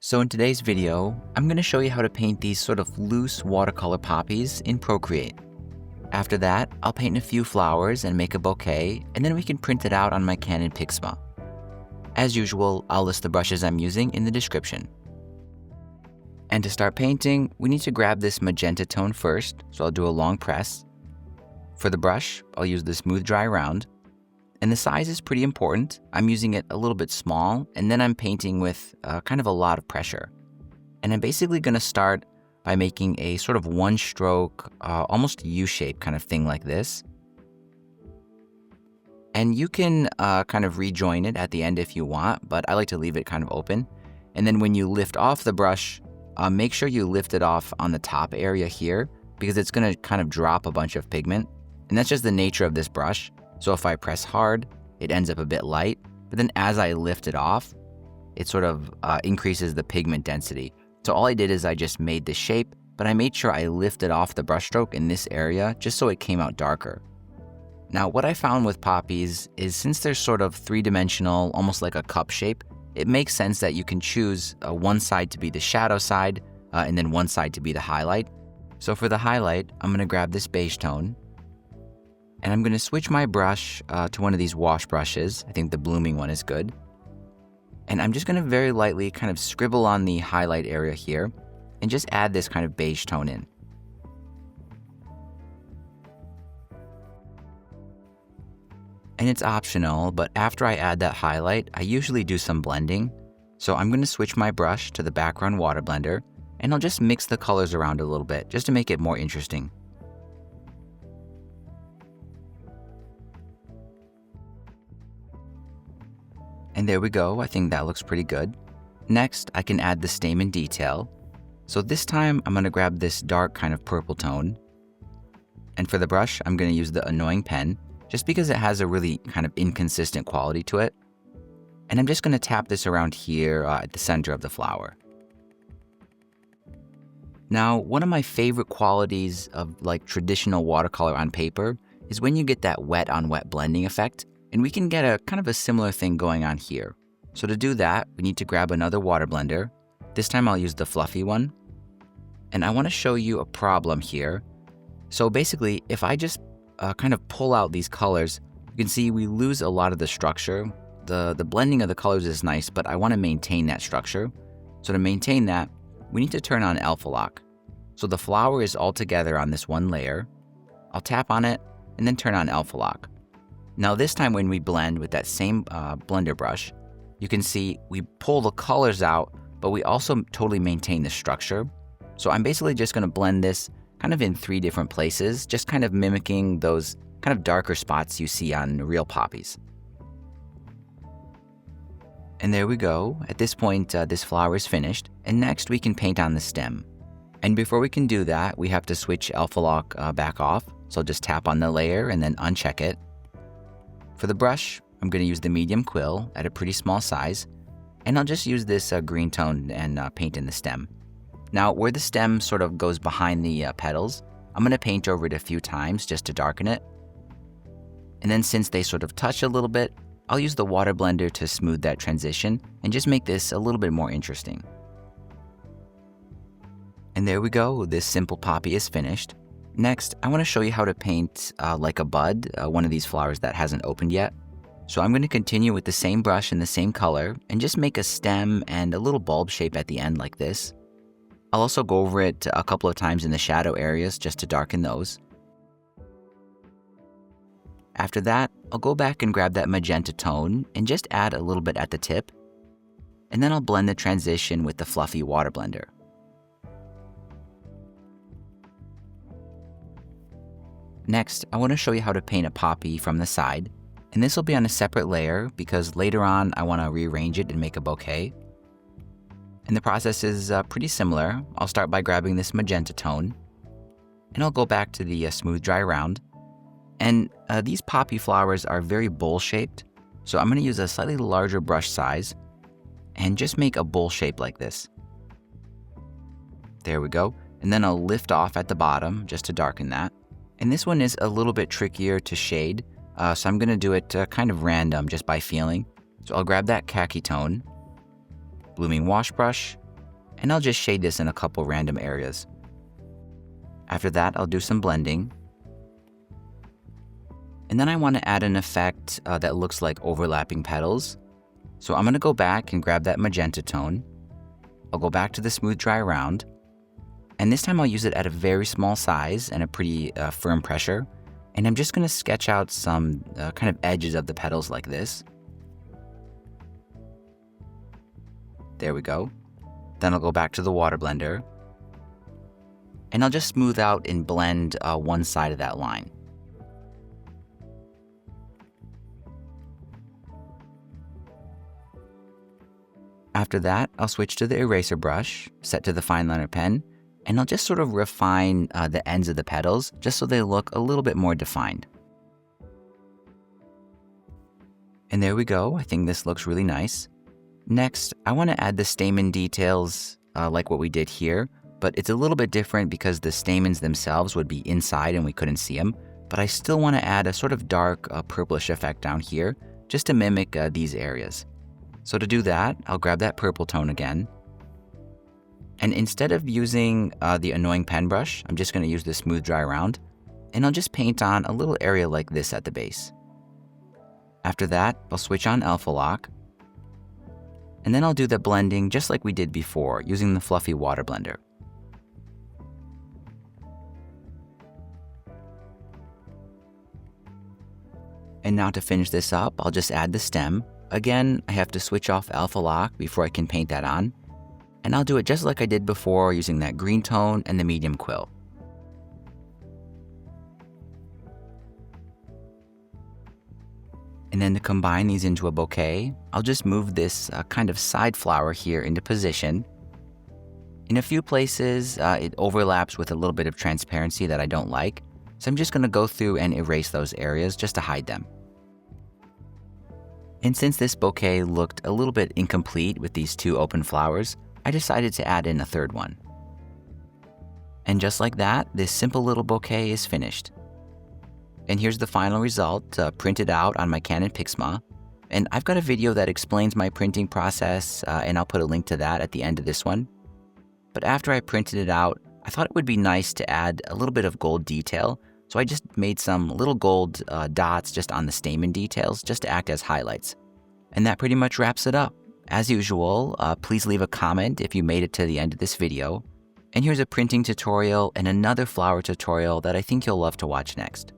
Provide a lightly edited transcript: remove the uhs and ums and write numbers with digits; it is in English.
So in today's video, I'm going to show you how to paint these sort of loose watercolor poppies in Procreate. After that, I'll paint a few flowers and make a bouquet, and then we can print it out on my Canon Pixma. As usual, I'll list the brushes I'm using in the description. And to start painting, we need to grab this magenta tone first, so I'll do a long press. For the brush, I'll use the smooth dry round. And the size is pretty important. I'm using it a little bit small, and then I'm painting with kind of a lot of pressure. And I'm basically going to start by making a sort of one stroke, almost U-shape kind of thing like this. And you can kind of rejoin it at the end if you want, but I like to leave it kind of open. And then when you lift off the brush, make sure you lift it off on the top area here, because it's going to kind of drop a bunch of pigment. And that's just the nature of this brush. So if I press hard, it ends up a bit light, but then as I lift it off, it sort of increases the pigment density. So all I did is I just made the shape, but I made sure I lifted off the brushstroke in this area just so it came out darker. Now what I found with poppies is since they're sort of three-dimensional, almost like a cup shape, it makes sense that you can choose one side to be the shadow side and then one side to be the highlight. So for the highlight, I'm going to grab this beige tone. And I'm going to switch my brush to one of these wash brushes. I think the blooming one is good. And I'm just going to very lightly kind of scribble on the highlight area here and just add this kind of beige tone in. And it's optional, but after I add that highlight, I usually do some blending. So I'm going to switch my brush to the background water blender, and I'll just mix the colors around a little bit just to make it more interesting. And there we go, I think that looks pretty good. Next, I can add the stamen detail. So this time, I'm gonna grab this dark kind of purple tone. And for the brush, I'm gonna use the annoying pen, just because it has a really kind of inconsistent quality to it. And I'm just gonna tap this around here at the center of the flower. Now, one of my favorite qualities of like traditional watercolor on paper is when you get that wet on wet blending effect. And we can get a kind of a similar thing going on here. So to do that, we need to grab another water blender. This time I'll use the fluffy one. And I want to show you a problem here. So basically, if I just kind of pull out these colors, you can see we lose a lot of the structure. The blending of the colors is nice, but I want to maintain that structure. So to maintain that, we need to turn on alpha lock. So the flower is all together on this one layer. I'll tap on it and then turn on alpha lock. Now this time when we blend with that same blender brush, you can see we pull the colors out, but we also totally maintain the structure. So I'm basically just going to blend this kind of in 3 different places, just kind of mimicking those kind of darker spots you see on real poppies. And there we go. At this point, this flower is finished. And next we can paint on the stem. And before we can do that, we have to switch alpha lock back off. So just tap on the layer and then uncheck it. For the brush, I'm going to use the medium quill at a pretty small size, and I'll just use this green tone and paint in the stem. Now, where the stem sort of goes behind the petals, I'm going to paint over it a few times just to darken it. And then since they sort of touch a little bit, I'll use the water blender to smooth that transition and just make this a little bit more interesting. And there we go, this simple poppy is finished. Next, I want to show you how to paint like a bud, one of these flowers that hasn't opened yet. So I'm going to continue with the same brush and the same color and just make a stem and a little bulb shape at the end like this. I'll also go over it a couple of times in the shadow areas just to darken those. After that, I'll go back and grab that magenta tone and just add a little bit at the tip. And then I'll blend the transition with the fluffy water blender. Next, I want to show you how to paint a poppy from the side, and this will be on a separate layer because later on I want to rearrange it and make a bouquet. And the process is pretty similar. I'll start by grabbing this magenta tone, and I'll go back to the smooth dry round. And these poppy flowers are very bowl-shaped, so I'm going to use a slightly larger brush size and just make a bowl shape like this. There we go. And then I'll lift off at the bottom just to darken that. And this one is a little bit trickier to shade, so I'm going to do it kind of random just by feeling. So I'll grab that khaki tone, blooming wash brush, and I'll just shade this in a couple random areas. After that, I'll do some blending. And then I want to add an effect that looks like overlapping petals. So I'm going to go back and grab that magenta tone. I'll go back to the smooth dry round. And this time I'll use it at a very small size and a pretty firm pressure. And I'm just going to sketch out some kind of edges of the petals like this. There we go. Then I'll go back to the water blender. And I'll just smooth out and blend one side of that line. After that, I'll switch to the eraser brush, set to the fine liner pen, and I'll just sort of refine the ends of the petals just so they look a little bit more defined. And there we go. I think this looks really nice. Next, I want to add the stamen details like what we did here, but it's a little bit different because the stamens themselves would be inside and we couldn't see them. But I still want to add a sort of dark purplish effect down here just to mimic these areas. So to do that, I'll grab that purple tone again. And instead of using the annoying pen brush, I'm just going to use the smooth dry round. And I'll just paint on a little area like this at the base. After that, I'll switch on Alpha Lock. And then I'll do the blending just like we did before, using the fluffy water blender. And now to finish this up, I'll just add the stem. Again, I have to switch off Alpha Lock before I can paint that on. And I'll do it just like I did before, using that green tone and the medium quill. And then to combine these into a bouquet, I'll just move this kind of side flower here into position. In a few places, it overlaps with a little bit of transparency that I don't like. So I'm just going to go through and erase those areas just to hide them. And since this bouquet looked a little bit incomplete with these two open flowers, I decided to add in a third one. And just like that, this simple little bouquet is finished. And here's the final result, printed out on my Canon Pixma. And I've got a video that explains my printing process, and I'll put a link to that at the end of this one. But after I printed it out, I thought it would be nice to add a little bit of gold detail. So I just made some little gold dots just on the stamen details just to act as highlights. And that pretty much wraps it up. As usual, please leave a comment if you made it to the end of this video. And here's a printing tutorial and another flower tutorial that I think you'll love to watch next.